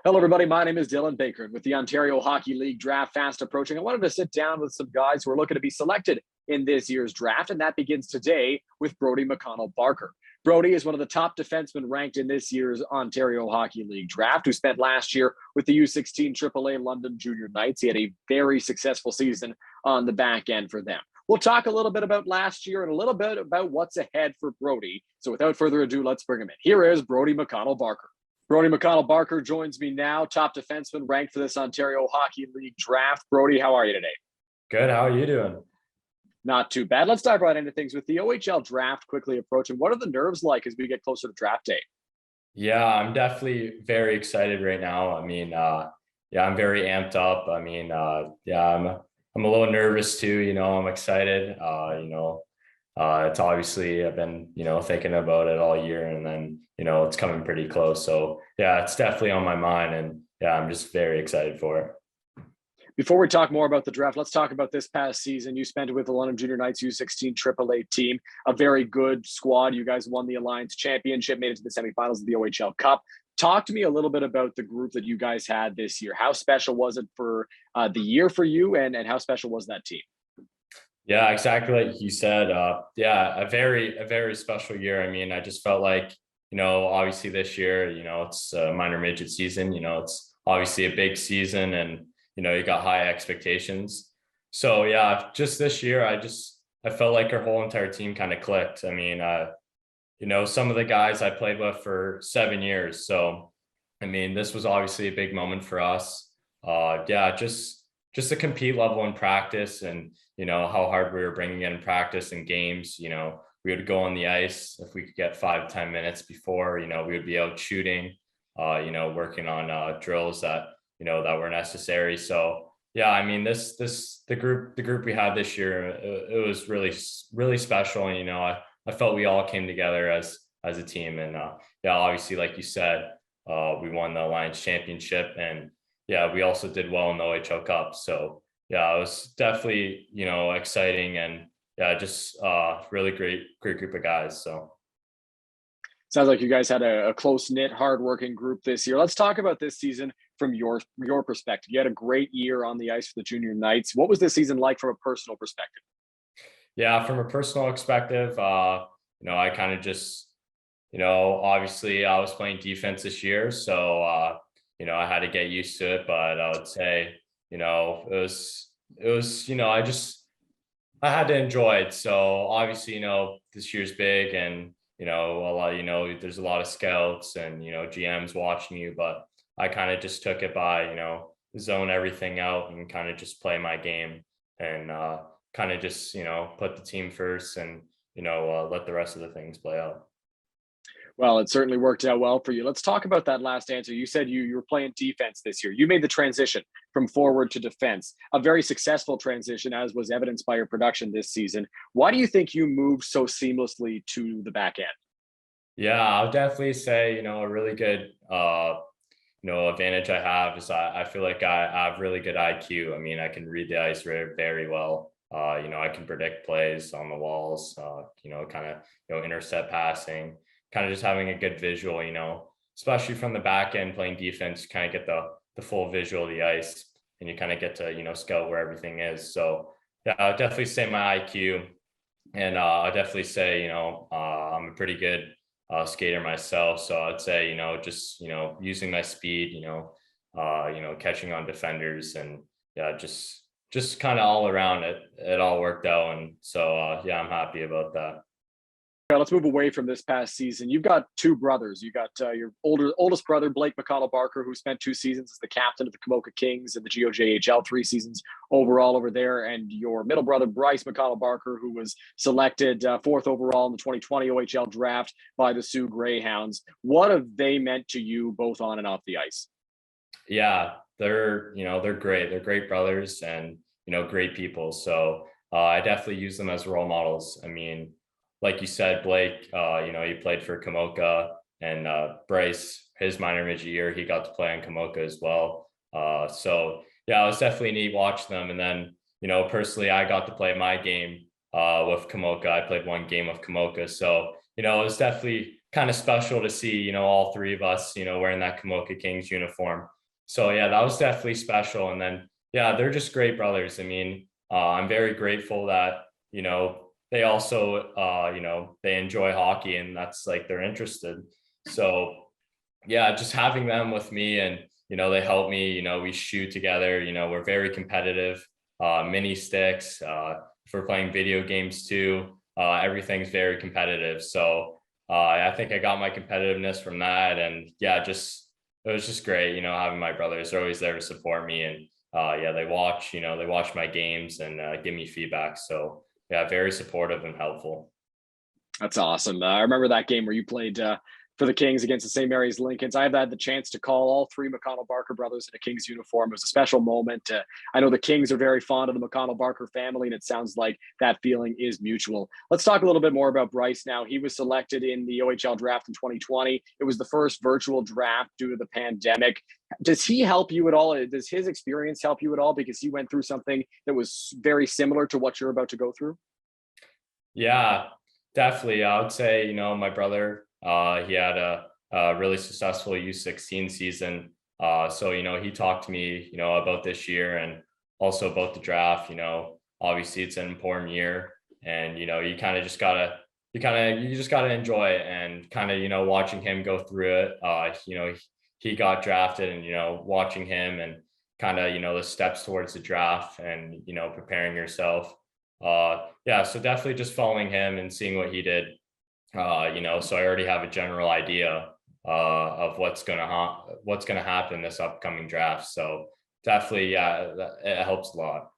Hello, everybody. My name is Dylan Baker. With the Ontario Hockey League draft fast approaching, I wanted to sit down with some guys who are looking to be selected in this year's draft, and that begins today with Brodie McConnell-Barker. Brodie is one of the top defensemen ranked in this year's Ontario Hockey League draft, who spent last year with the U16 AAA London Junior Knights. He had a very successful season on the back end for them. We'll talk a little bit about last year and a little bit about what's ahead for Brodie. So without further ado, let's bring him in. Here is Brodie McConnell-Barker. Brodie McConnell-Barker joins me now, top defenseman ranked for this Ontario Hockey League draft. Brodie, how are you today? Good. How are you doing? Not too bad. Let's dive right into things with the OHL draft quickly approaching. What are the nerves like as we get closer to draft day? Yeah, I'm definitely very excited right now. I'm very amped up. I'm a little nervous too. I'm excited. It's obviously I've been, thinking about it all year, and then, it's coming pretty close. So yeah, it's definitely on my mind, and yeah, I'm just very excited for it. Before we talk more about the draft, let's talk about this past season. You spent it with the London Junior Knights U16 AAA team, a very good squad. You guys won the Alliance Championship, made it to the semifinals of the OHL Cup. Talk to me a little bit about the group that you guys had this year. How special was it for the year for you, and how special was that team? Yeah, exactly like you said. A very special year. I just felt like, obviously this year, it's a minor midget season. It's obviously a big season, and you got high expectations. So yeah, just this year, I felt like our whole entire team kind of clicked. Some of the guys I played with for 7 years. So, this was obviously a big moment for us. Just the compete level in practice, and, how hard we were bringing in practice and games. We would go on the ice if we could get 5-10 minutes before, we would be out shooting, working on drills that were necessary. So yeah, the group we had this year, it was really special. And, I felt we all came together as a team. And obviously, like you said, we won the Alliance Championship, and yeah, we also did well in the OHL Cup. So yeah, it was definitely, exciting, and yeah, just really great group of guys. So sounds like you guys had a close-knit, hard-working group this year. Let's talk about this season from your perspective. You had a great year on the ice for the Junior Knights. What was this season like from a personal perspective? Yeah, from a personal perspective, I kind of just, obviously I was playing defense this year, so I had to get used to it. But I would say, it was, I had to enjoy it. So obviously, this year's big, and there's a lot of scouts and GMs watching you, but I kind of just took it by zone everything out and kind of just play my game, and kind of just put the team first, and let the rest of the things play out. Well, it certainly worked out well for you. Let's talk about that last answer. You said you were playing defense this year. You made the transition from forward to defense, a very successful transition, as was evidenced by your production this season. Why do you think you moved so seamlessly to the back end? Yeah, I'll definitely say, a really good, advantage I have is I feel like I have really good IQ. I can read the ice very, very well. I can predict plays on the walls, intercept passing, kind of just having a good visual, especially from the back end playing defense, kind of get the full visual of the ice, and you kind of get to, scout where everything is. So yeah, I'll definitely say my IQ, and I'll definitely say, I'm a pretty good skater myself. So I'd say, just, using my speed, catching on defenders, and yeah, just kind of all around it all worked out. And so, yeah, I'm happy about that. Let's move away from this past season. You've got two brothers. You got your oldest brother, Blake McConnell-Barker, who spent 2 seasons as the captain of the Kamoka Kings and the GOJHL, 3 seasons overall over there. And your middle brother, Bryce McConnell-Barker, who was selected 4th overall in the 2020 OHL Draft by the Sioux Greyhounds. What have they meant to you both on and off the ice? Yeah, they're great. They're great brothers, and, great people. So I definitely use them as role models. Like you said, Blake, he played for Kamoka, and Bryce, his minor midget year, he got to play on Kamoka as well. So yeah, it was definitely neat watching them. And then, personally, I got to play my game with Kamoka. I played 1 game of Kamoka. So, it was definitely kind of special to see, all three of us, wearing that Camoka Kings uniform. So yeah, that was definitely special. And then, yeah, they're just great brothers. I mean, I'm very grateful that, they also, they enjoy hockey and that's like, they're interested. So yeah, just having them with me and, they help me, we shoot together, we're very competitive, mini sticks, if we're playing video games too, everything's very competitive. So I think I got my competitiveness from that. And yeah, it was just great, having my brothers. They're always there to support me. And yeah, they watch my games and give me feedback. So yeah, very supportive and helpful. That's awesome. I remember that game where you played for the Kings against the St. Mary's Lincolns. I've had the chance to call all three McConnell-Barker brothers in a Kings uniform. It was a special moment. I know the Kings are very fond of the McConnell-Barker family, and it sounds like that feeling is mutual. Let's talk a little bit more about Bryce now. He was selected in the OHL draft in 2020. It was the first virtual draft due to the pandemic. Does he help you at all? Does his experience help you at all? Because he went through something that was very similar to what you're about to go through. Yeah, definitely. I would say, my brother, he had a really successful U16 season. So, he talked to me, about this year and also about the draft. Obviously it's an important year and, you just gotta enjoy it and kind of, watching him go through it. He got drafted and, watching him and kind of, the steps towards the draft and, preparing yourself. Yeah, so definitely just following him and seeing what he did. So I already have a general idea of what's gonna happen this upcoming draft. So definitely, yeah, it helps a lot.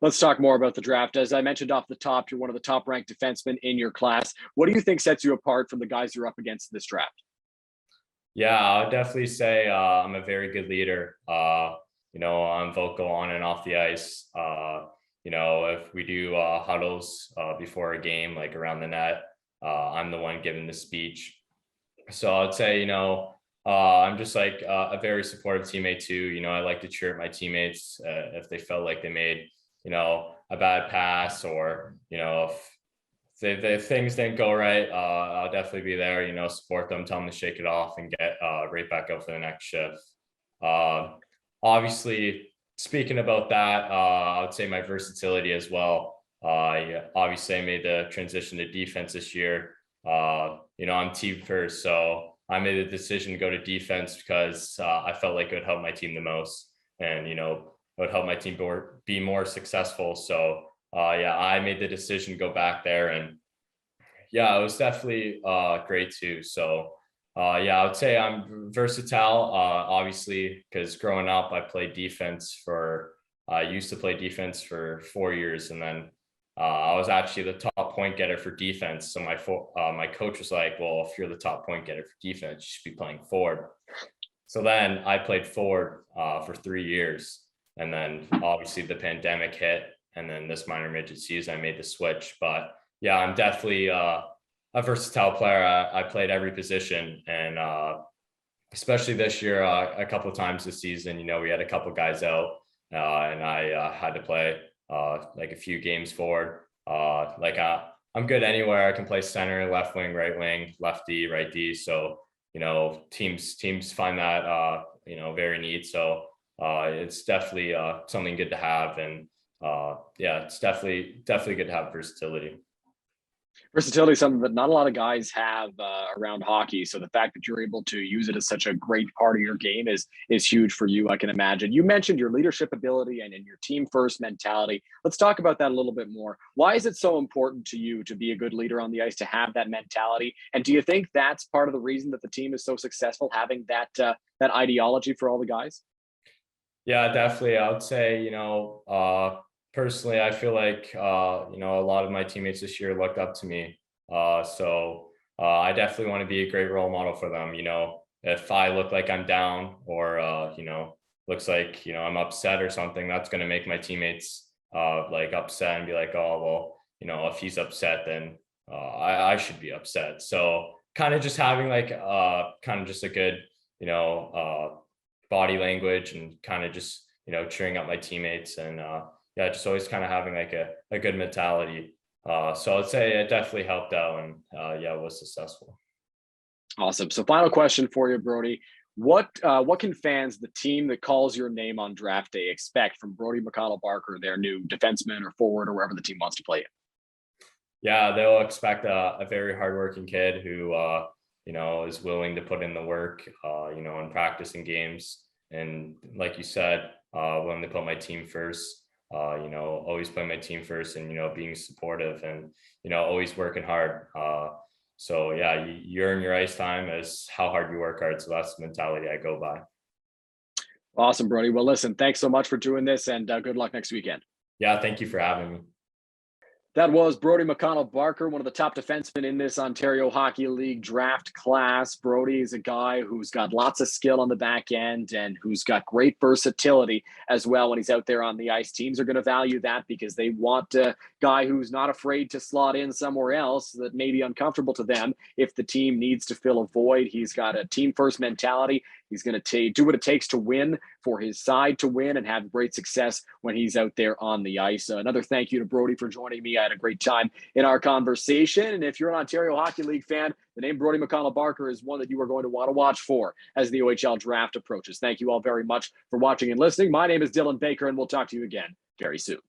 Let's talk more about the draft. As I mentioned off the top, you're one of the top ranked defensemen in your class. What do you think sets you apart from the guys you're up against in this draft? Yeah, I would definitely say I'm a very good leader. I'm vocal on and off the ice. If we do huddles before a game, like around the net, I'm the one giving the speech. So I'd say, I'm just like a very supportive teammate too. I like to cheer at my teammates if they felt like they made, a bad pass or, if the things didn't go right, I'll definitely be there, support them, tell them to shake it off and get right back up for the next shift. Obviously, speaking about that, I would say my versatility as well. Yeah, obviously, I made the transition to defense this year. I'm team first, so I made the decision to go to defense because I felt like it would help my team the most, and it would help my team be more successful. So yeah, I made the decision to go back there, and yeah, it was definitely great too. So yeah, I would say I'm versatile, obviously, because growing up, I used to play defense for 4 years. And then I was actually the top point getter for defense. So my coach was like, well, if you're the top point getter for defense, you should be playing forward. So then I played forward for 3 years. And then obviously the pandemic hit. And then this minor midget season, I made the switch. But yeah, I'm definitely a versatile player. I played every position, and especially this year, a couple of times this season, we had a couple of guys out, and I had to play like a few games forward. I'm good anywhere. I can play center, left wing, right wing, left D, right D. So teams find that very neat. So it's definitely something good to have, and yeah, it's definitely good to have versatility. Versatility is something that not a lot of guys have around hockey. So the fact that you're able to use it as such a great part of your game is huge for you, I can imagine. You mentioned your leadership ability and your team first mentality. Let's talk about that a little bit more. Why is it so important to you to be a good leader on the ice, to have that mentality? And do you think that's part of the reason that the team is so successful, having that ideology for all the guys? Yeah, definitely. I would say, personally, I feel like, a lot of my teammates this year looked up to me. So I definitely want to be a great role model for them. If I look like I'm down or, looks like, I'm upset or something, that's going to make my teammates like upset and be like, oh, well, if he's upset, then I should be upset. So kind of just having like kind of just a good, body language and kind of just, cheering up my teammates and yeah, just always kind of having like a good mentality. So I'd say it definitely helped out and yeah, it was successful. Awesome. So final question for you, Brodie. What can fans, the team that calls your name on draft day, expect from Brodie McConnell-Barker, their new defenseman or forward or wherever the team wants to play it? Yeah, they'll expect a very hardworking kid who, is willing to put in the work, in practice and games. And like you said, willing to put my team first, always put my team first and, being supportive and, always working hard. So yeah, you earn your ice time as how hard you work hard. So that's the mentality I go by. Awesome, Brodie. Well, listen, thanks so much for doing this, and good luck next weekend. Yeah, thank you for having me. That was Brodie McConnell-Barker, one of the top defensemen in this Ontario Hockey League draft class. Brodie is a guy who's got lots of skill on the back end and who's got great versatility as well when he's out there on the ice. Teams are going to value that because they want a guy who's not afraid to slot in somewhere else that may be uncomfortable to them if the team needs to fill a void. He's got a team-first mentality. He's going to do what it takes to win, for his side to win, and have great success when he's out there on the ice. Another thank you to Brodie for joining me. I had a great time in our conversation. And if you're an Ontario Hockey League fan, the name Brodie McConnell-Barker is one that you are going to want to watch for as the OHL draft approaches. Thank you all very much for watching and listening. My name is Dylan Baker, and we'll talk to you again very soon.